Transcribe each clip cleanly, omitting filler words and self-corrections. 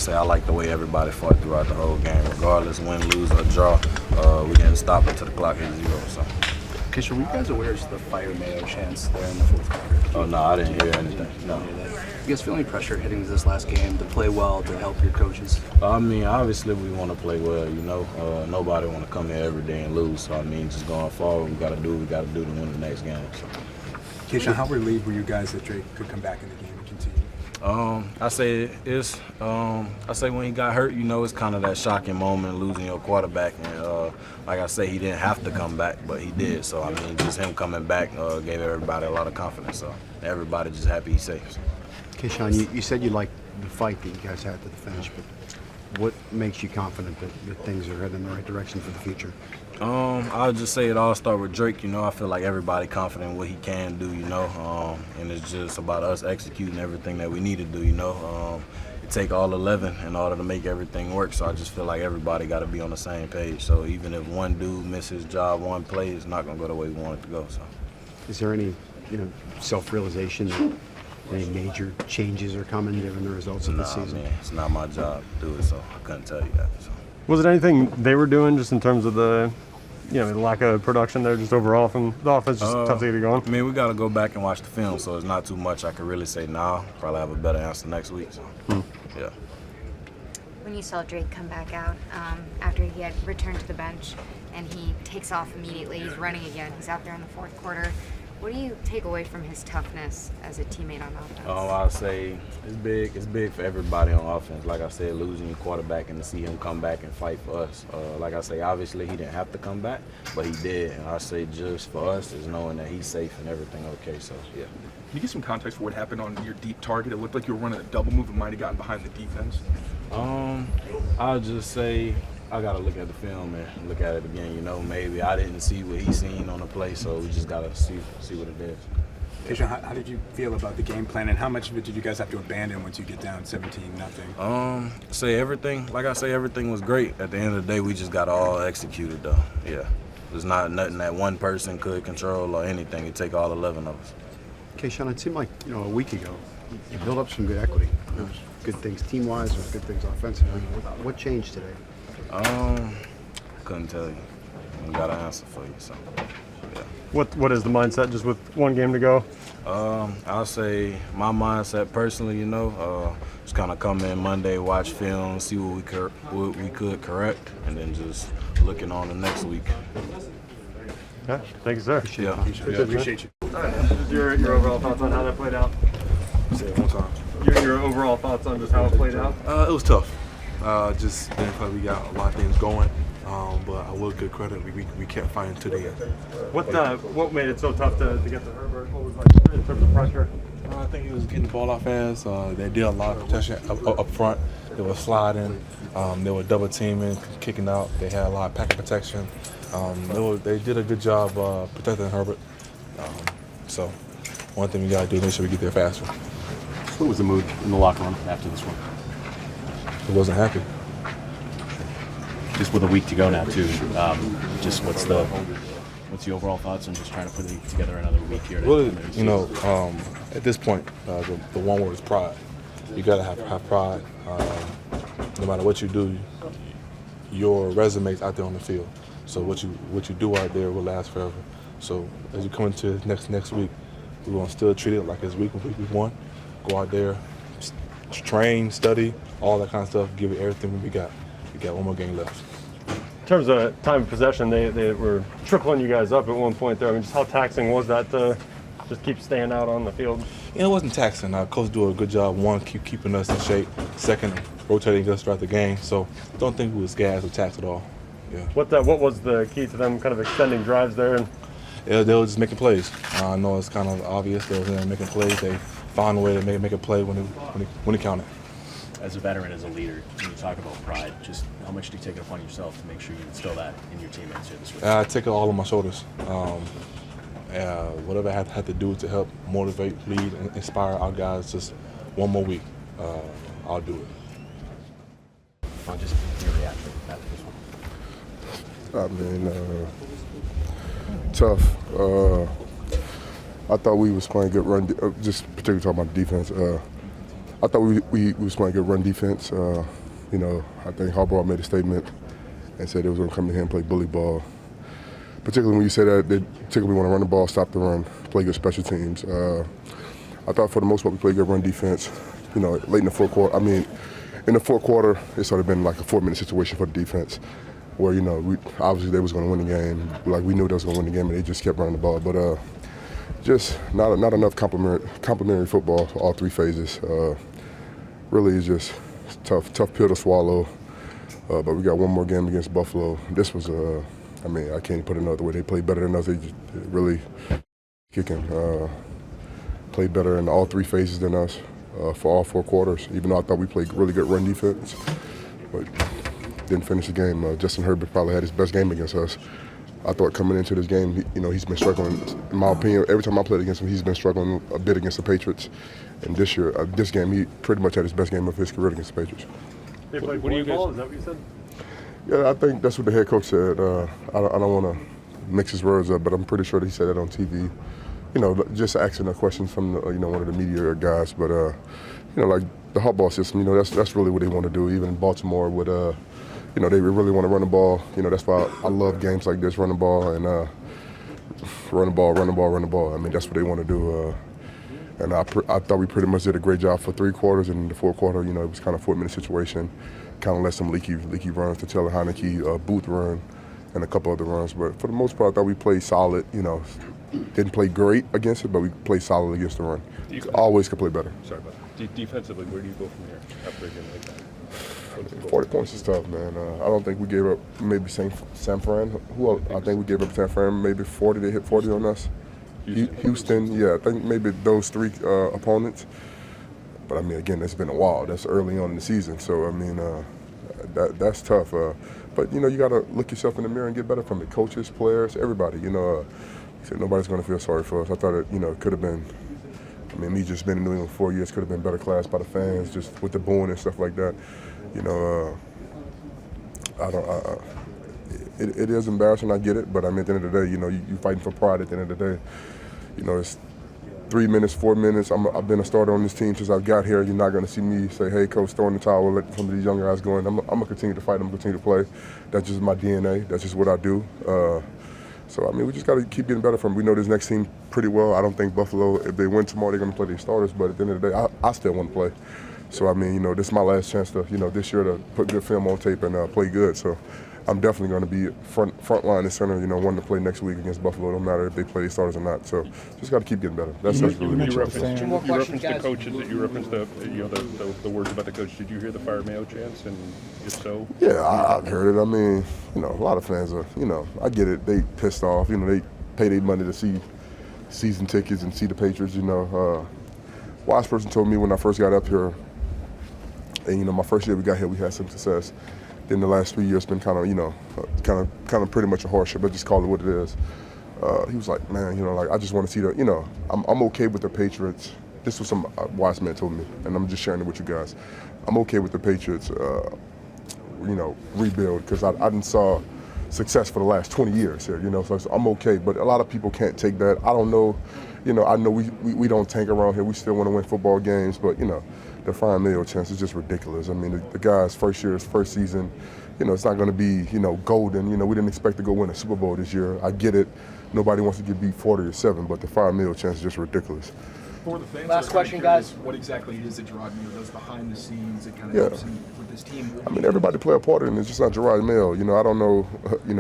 say I like the way everybody fought throughout the whole game, regardless win, lose, or draw. We didn't stop until the clock hit 0. So. Kayshon, were you guys aware of the fire Mayo chants there in the fourth quarter? Oh no, I didn't hear anything. No. You guys feel any pressure heading into this last game to play well, to help your coaches? I mean, obviously we want to play well, you know. Nobody want to come here every day and lose. So I mean, just going forward, we got to do what we got to do to win the next game. So. Kayshon, how relieved were you guys that Drake could come back in the game and continue? I say when he got hurt, you know, it's kind of that shocking moment, losing your quarterback. And like I say, he didn't have to come back, but he did. So I mean, just him coming back gave everybody a lot of confidence. So everybody just happy he's safe. So. Kayshon, you said you liked the fight that you guys had to the finish, but what makes you confident that things are heading in the right direction for the future? I'll just say it all starts with Drake. You know, I feel like everybody confident in what he can do, you know, and it's just about us executing everything that we need to do, you know. It take all 11 in order to make everything work, so I just feel like everybody got to be on the same page. So even if one dude misses his job, one play, it's not going to go the way we want it to go. So, is there any, self-realization that any major changes are coming given the results of the season? Man, it's not my job to do it, so I couldn't tell you that. So. Was it anything they were doing just in terms of the lack of production there, just overall from the offense, just tough to get it going? I mean, we got to go back and watch the film, so it's not too much I can really say now. Probably have a better answer next week. So, yeah. When you saw Drake come back out after he had returned to the bench and he takes off immediately, he's running again, he's out there in the fourth quarter. What do you take away from his toughness as a teammate on offense? I'll say it's big. It's big for everybody on offense. Like I said, losing your quarterback and to see him come back and fight for us. Like I say, obviously he didn't have to come back, but he did. And I say just for us is knowing that he's safe and everything okay. So, yeah. Can you give some context for what happened on your deep target? It looked like you were running a double move and might have gotten behind the defense. I'll just say I got to look at the film and look at it again. You know, maybe I didn't see what he seen on the play, so we just got to see what it is. Kayshon, how did you feel about the game plan, and how much of it did you guys have to abandon once you get down 17-0? Say everything. Like I say, everything was great. At the end of the day, we just got to all execute it, though. Yeah. There's not nothing that one person could control or anything. It take all 11 of us. Kayshon, it seemed like, a week ago, you built up some good equity. There was good things team-wise, there was good things offensively. What changed today? Couldn't tell you. I got an answer for you, so, yeah. What is the mindset just with one game to go? I'll say my mindset personally, just kind of come in Monday, watch film, see what we could correct, and then just looking on the next week. Okay, thank you, sir. Yeah. Appreciate you. Just your overall thoughts on how that played out? Say it one time. Your overall thoughts on just how it played out? It was tough. Just didn't feel like we got a lot of things going, but I will give credit. We kept fighting to the end. What made it so tough to get to Herbert? What was like in terms of pressure? I think he was getting the ball off fast. They did a lot of protection up front. They were sliding. They were double teaming, kicking out. They had a lot of packet protection. They did a good job protecting Herbert. So one thing we got to do is make sure we get there faster. What was the mood in the locker room after this one? He wasn't happy. Just with a week to go now, too. Just what's the overall thoughts on just trying to put together another week here? Really, at this point, the one word is pride. You gotta have pride. No matter what you do, your resume's out there on the field. So what you do out there will last forever. So as you come into next week, we're gonna still treat it like it's week one. Go out there, train, study, all that kind of stuff. Give it everything we got. We got one more game left. In terms of time of possession, they were tripling you guys up at one point there. I mean, just how taxing was that to just keep staying out on the field? It wasn't taxing. Our coach do a good job. One, keeping us in shape. Second, rotating us throughout the game. So don't think we was gassed or taxed at all. Yeah. What was the key to them kind of extending drives there? Yeah, they were just making plays. I know it's kind of obvious. They were making plays. They found a way to make a play when it counted. As a veteran, as a leader, when you talk about pride, just how much do you take it upon yourself to make sure you instill that in your teammates here this week? I take it all on my shoulders. Whatever I have to do to help motivate, lead, and inspire our guys just one more week, I'll do it. Just your reaction after this one. I mean, tough. I thought we was playing good run, just particularly talking about defense. I thought we was playing good run defense. You know, I think Harbaugh made a statement and said they was going to come in here and play bully ball. Particularly when you say that, they particularly want to run the ball, stop the run, play good special teams. I thought for the most part we played good run defense. You know, late in the fourth quarter, in the fourth quarter, it sort of been like a 4-minute situation for the defense where, you know, obviously they was going to win the game. Like we knew they was going to win the game and they just kept running the ball. But just not enough complementary football for all 3 phases. Really is just tough pill to swallow. But we got one more game against Buffalo. This was, I can't put it another way. They played better than us. They really kicking. Played better in all 3 phases than us for all 4 quarters, even though I thought we played really good run defense. But didn't finish the game. Justin Herbert probably had his best game against us. I thought coming into this game, he's been struggling. In my opinion, every time I played against him, he's been struggling a bit against the Patriots. And this year, this game, he pretty much had his best game of his career against the Patriots. They played bully ball, is that what you said? Yeah, I think that's what the head coach said. I don't want to mix his words up, but I'm pretty sure that he said that on TV. You know, just asking a question from one of the media guys. But like the Harbaugh system, that's really what they want to do. Even in Baltimore, with they really want to run the ball. That's why I love games like this, run the ball and run the ball. That's what they want to do. And I thought we pretty much did a great job for 3 quarters. And in the fourth quarter, it was kind of a 4-minute situation. Kind of let some leaky runs to Taylor Heineke, Booth run, and a couple other runs. But for the most part, I thought we played solid. Didn't play great against it, but we played solid against the run. Always could play better. Sorry about that. Defensively, where do you go from here after a game like that? 40 points is tough, man. I don't think we gave up maybe San Fran. I think we gave up San Fran maybe 40. They hit 40 on us. Houston, yeah, I think maybe those 3 opponents. But again, it's been a while. That's early on in the season, so that's tough. But you got to look yourself in the mirror and get better from it. Coaches, players, everybody. Said nobody's going to feel sorry for us. I thought it could have been. Me just been in New England 4 years, could have been better class by the fans, just with the booing and stuff like that. It is embarrassing. I get it, but at the end of the day, you fighting for pride. At the end of the day, it's 3 minutes, 4 minutes. I've been a starter on this team since I got here. You're not going to see me say, "Hey, coach, throw in the towel, let some of these young guys go in." I'm going to continue to fight. I'm going to continue to play. That's just my DNA. That's just what I do. So we just got to keep getting better from. We know this next team pretty well. I don't think Buffalo, if they win tomorrow, they're going to play their starters. But at the end of the day, I still want to play. So this is my last chance to, this year to put good film on tape and play good. So I'm definitely going to be front line and center, wanting to play next week against Buffalo, no matter if they play their starters or not. So just got to keep getting better. That's really you referenced the coaches, you referenced the words about the coach. Did you hear the fire Mayo chants, and if so? Yeah, I've heard it. A lot of fans are, I get it. They pissed off. They pay their money to see season tickets and see the Patriots. Wise person told me when I first got up here, and my first year we got here, we had some success. Then the last 3 years been kind of pretty much a horseshit, but just call it what it is. He was like, man, I just want to see I'm okay with the Patriots. This was some wise man told me, and I'm just sharing it with you guys. I'm okay with the Patriots, rebuild, because I didn't saw success for the last 20 years here, so I'm okay. But a lot of people can't take that. I don't know, I know we don't tank around here. We still want to win football games, but the $5 million chance is just ridiculous. The guy's first season, it's not going to be, golden. We didn't expect to go win a Super Bowl this year. I get it. Nobody wants to get beat 40 or 7, but the $5 million chance is just ridiculous. For the fans, last question, guys. What exactly it is that Gerard Mayo does behind the scenes that kind of helps him with this team? Everybody play a part in it. It's just not Gerard Mayo. I don't know.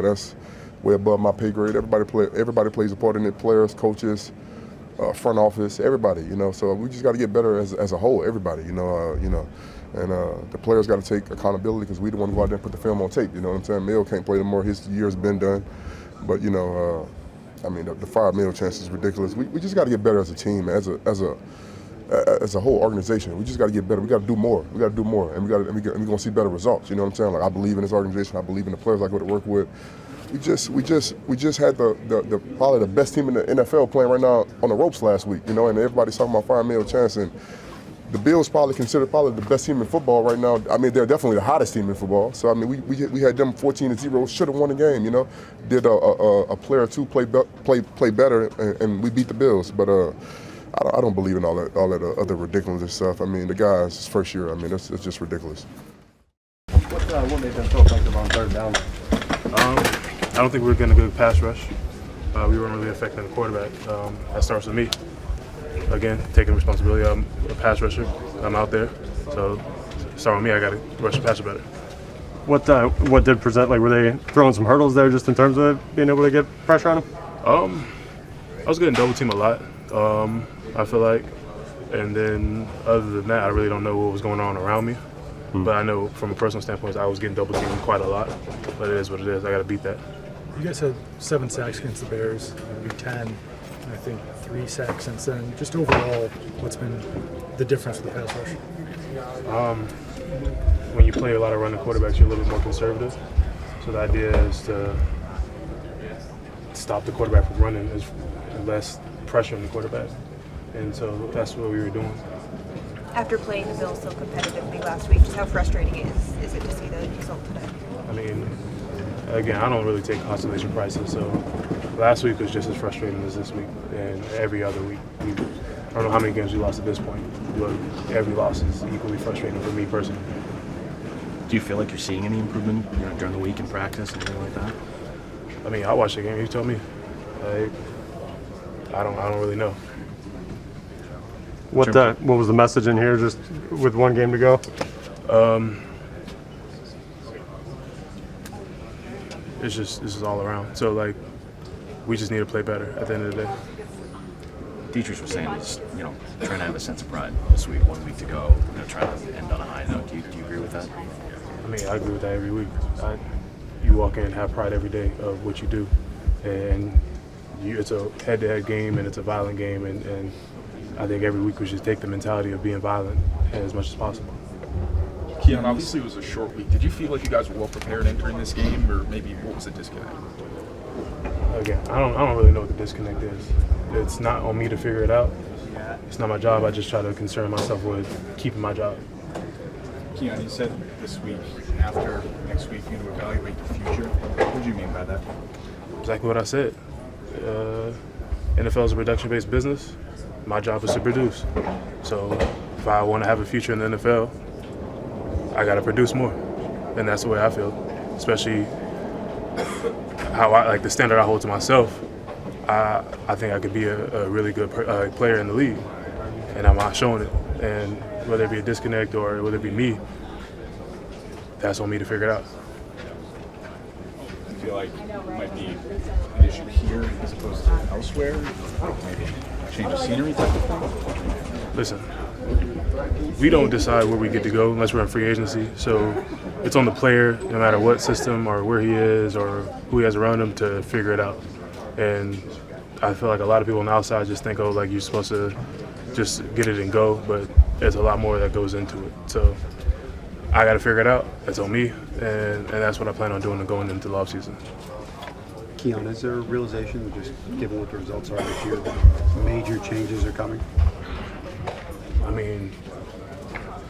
That's way above my pay grade. Everybody plays a part in it. Players, coaches, front office, everybody. So we just got to get better as a whole. Everybody. And the players got to take accountability because we don't want to go out there and put the film on tape. You know what I'm saying? Mayo can't play no more. His year's been done. But the $5 million chance is ridiculous. We just got to get better as a team, as a whole organization. We just got to get better. We got to do more. We got to do more, and we're going to see better results. You know what I'm saying? Like, I believe in this organization. I believe in the players I go to work with. We just had the probably the best team in the NFL playing right now on the ropes last week. And everybody's talking about $5 million chance, and the Bills considered the best team in football right now. They're definitely the hottest team in football. So we had them 14-0, should have won the game. Did a player or two play better, and we beat the Bills. But I don't believe in all that other ridiculous stuff. I mean, the guy's his first year. I mean, it's just ridiculous. What made them so effective on third down? I don't think we were getting a good pass rush. We weren't really affecting the quarterback. That starts with me. Again, taking responsibility. I'm a pass rusher. I'm out there. So start with me. I got to rush the passer better. What did present? Like, were they throwing some hurdles there just in terms of being able to get pressure on him? I was getting double teamed a lot, I feel like. And then other than that, I really don't know what was going on around me. But I know from a personal standpoint, I was getting double teamed quite a lot. But it is what it is. I got to beat that. You guys had 7 sacks against the Bears, Week 10, and I think 3 sacks since then. Just overall, what's been the difference with the pass rush? When you play a lot of running quarterbacks, you're a little bit more conservative. So the idea is to stop the quarterback from running, is less pressure on the quarterback. And so that's what we were doing. After playing the Bills so competitively last week, just how frustrating is it to see the result today? I mean, again, I don't really take consolation prizes, so last week was just as frustrating as this week and every other week. I don't know how many games we lost at this point, but every loss is equally frustrating for me personally. Do you feel like you're seeing any improvement during the week in practice and anything like that? I mean, I watched the game. You tell me. I don't really know. What was the message in here just with one game to go? This is all around. So, like, we just need to play better at the end of the day. Deatrich was saying he's, trying to have a sense of pride this week, 1 week to go, trying to end on a high note. Do you agree with that? I mean, I agree with that every week. You walk in and have pride every day of what you do. And it's a head-to-head game, and it's a violent game, and I think every week we should take the mentality of being violent as much as possible. Keion, obviously it was a short week. Did you feel like you guys were well prepared entering this game, or maybe what was the disconnect? Again, I don't really know what the disconnect is. It's not on me to figure it out. It's not my job. I just try to concern myself with keeping my job. Keion, you said this week, after next week, you're going to evaluate the future. What do you mean by that? Exactly what I said. NFL is a production-based business. My job is to produce. So if I want to have a future in the NFL, I got to produce more. And that's the way I feel, especially how the standard I hold to myself. I think I could be a really good player in the league, and I'm not showing it. And whether it be a disconnect or whether it be me, that's on me to figure it out. Do you feel like it might be an issue here as opposed to elsewhere? Maybe change of scenery type of thing? Listen, we don't decide where we get to go unless we're in free agency. So it's on the player, no matter what system or where he is or who he has around him, to figure it out. And I feel like a lot of people on the outside just think, like you're supposed to just get it and go, but there's a lot more that goes into it. So I got to figure it out. That's on me, and that's what I plan on doing going into the offseason. Keion, is there a realization, just given what the results are this year, that major changes are coming? I mean,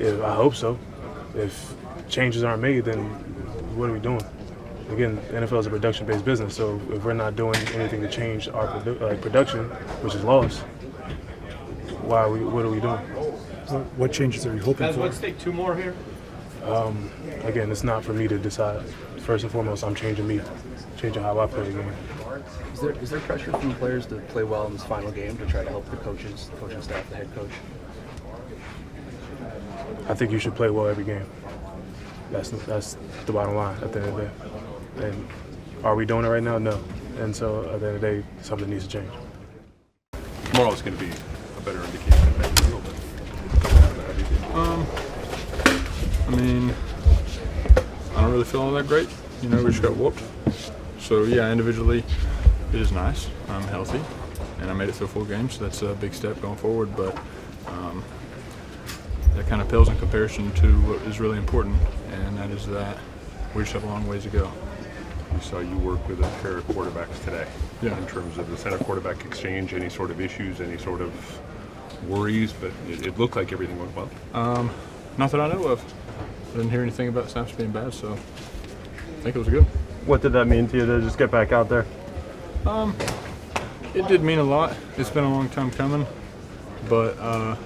I hope so. If changes aren't made, then what are we doing? Again, the NFL is a production-based business, so if we're not doing anything to change our production, which is lost, what are we doing? What changes are you hoping for? Let's take 2 more here. Again, it's not for me to decide. First and foremost, I'm changing me, changing how I play the game. Is there pressure from the players to play well in this final game to try to help the coaches, the coaching staff, the head coach? I think you should play well every game. That's the bottom line at the end of the day. And are we doing it right now? No. And so at the end of the day, something needs to change. Tomorrow's going to be a better indication of maybe a little bit. I mean, I don't really feel all that great. We just got whooped. So yeah, individually, it is nice. I'm healthy, and I made it through a full game, so that's a big step going forward. But that kind of pales in comparison to what is really important, and that is that we just have a long ways to go. We saw you work with a pair of quarterbacks today. Yeah. In terms of the center-quarterback exchange, any sort of issues, any sort of worries, but it looked like everything went well. Not that I know of. I didn't hear anything about snaps being bad, so I think it was good. What did that mean to you to just get back out there? It did mean a lot. It's been a long time coming. but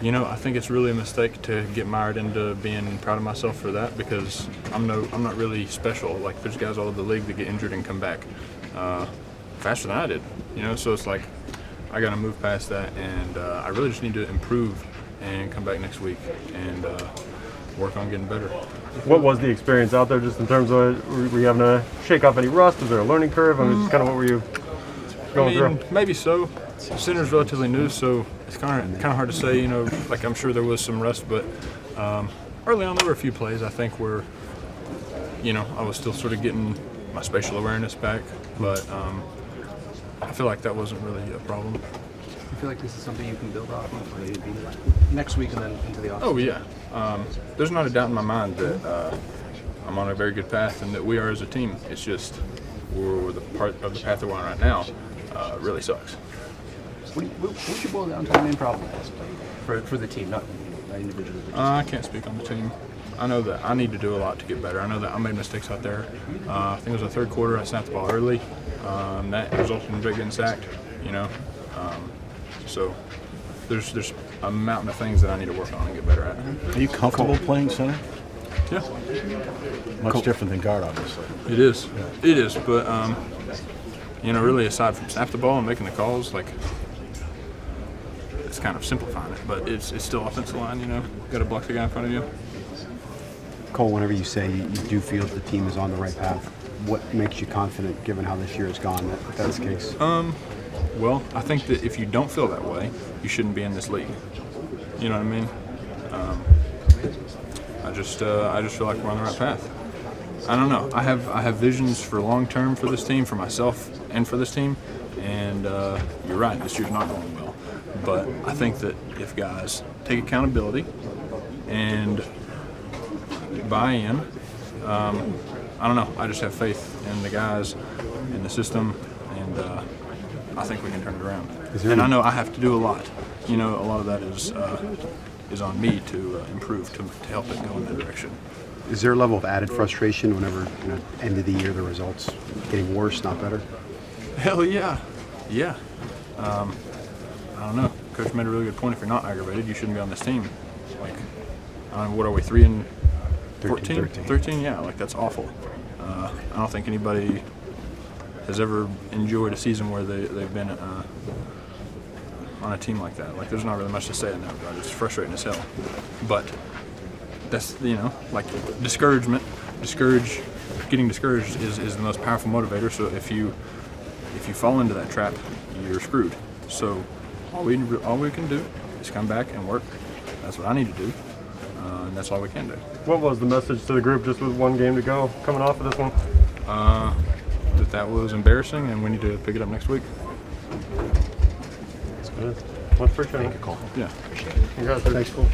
you know, I think it's really a mistake to get mired into being proud of myself for that, because I'm not really special. Like, there's guys all over the league that get injured and come back faster than I did. You know, so it's like I got to move past that, and I really just need to improve and come back next week and work on getting better. What was the experience out there, just in terms of, were you having to shake off any rust? Was there a learning curve? I mean, just kind of what were you going through? Maybe so. The center's relatively new, so it's kind of hard to say. You know, like, I'm sure there was some rust, but early on there were a few plays I think where, you know, I was still sort of getting my spatial awareness back, but I feel like that wasn't really a problem. You feel like this is something you can build off of next week and then into the offseason? Oh yeah, there's not a doubt in my mind that I'm on a very good path and that we are as a team. It's just we're the part of the path that we're on right now really sucks. What would you boil down to the main problem for the team, not individually? I can't speak on the team. I know that I need to do a lot to get better. I know that I made mistakes out there. I think it was the third quarter. I snapped the ball early. That resulted in Drake getting sacked. You know, so there's a mountain of things that I need to work on and get better at. Are you comfortable playing center? Yeah. Much different than guard, obviously. It is. Yeah. It is. But you know, really, aside from snap the ball and making the calls, like, it's kind of simplifying it, but it's still offensive line. You know, got to block the guy in front of you. Cole, whenever you say you do feel the team is on the right path, what makes you confident, given how this year has gone, that that's the case? Well, I think that if you don't feel that way, you shouldn't be in this league. You know what I mean? I just feel like we're on the right path. I don't know. I have visions for long term for this team, for myself, and for this team. And you're right. This year's not going well. But I think that if guys take accountability and buy in, I don't know. I just have faith in the guys, in the system, and I think we can turn it around. And I know I have to do a lot. You know, a lot of that is on me to improve, to help it go in that direction. Is there a level of added frustration whenever, you know, end of the year, the results getting worse, not better? Hell yeah. Yeah. I don't know. Coach made a really good point. If you're not aggravated, you shouldn't be on this team. Like, what are we, 3-14? 13? Yeah, like, that's awful. I don't think anybody has ever enjoyed a season where they've been on a team like that. Like, there's not really much to say in that regard. It's frustrating as hell. But that's, you know, like, getting discouraged is the most powerful motivator. So if you fall into that trap, you're screwed. So all we can do is come back and work. That's what I need to do, and that's all we can do. What was the message to the group just with one game to go coming off of this one? That was embarrassing, and we need to pick it up next week. That's good. Well, appreciate it. Yeah. Congrats. Thanks, Cole.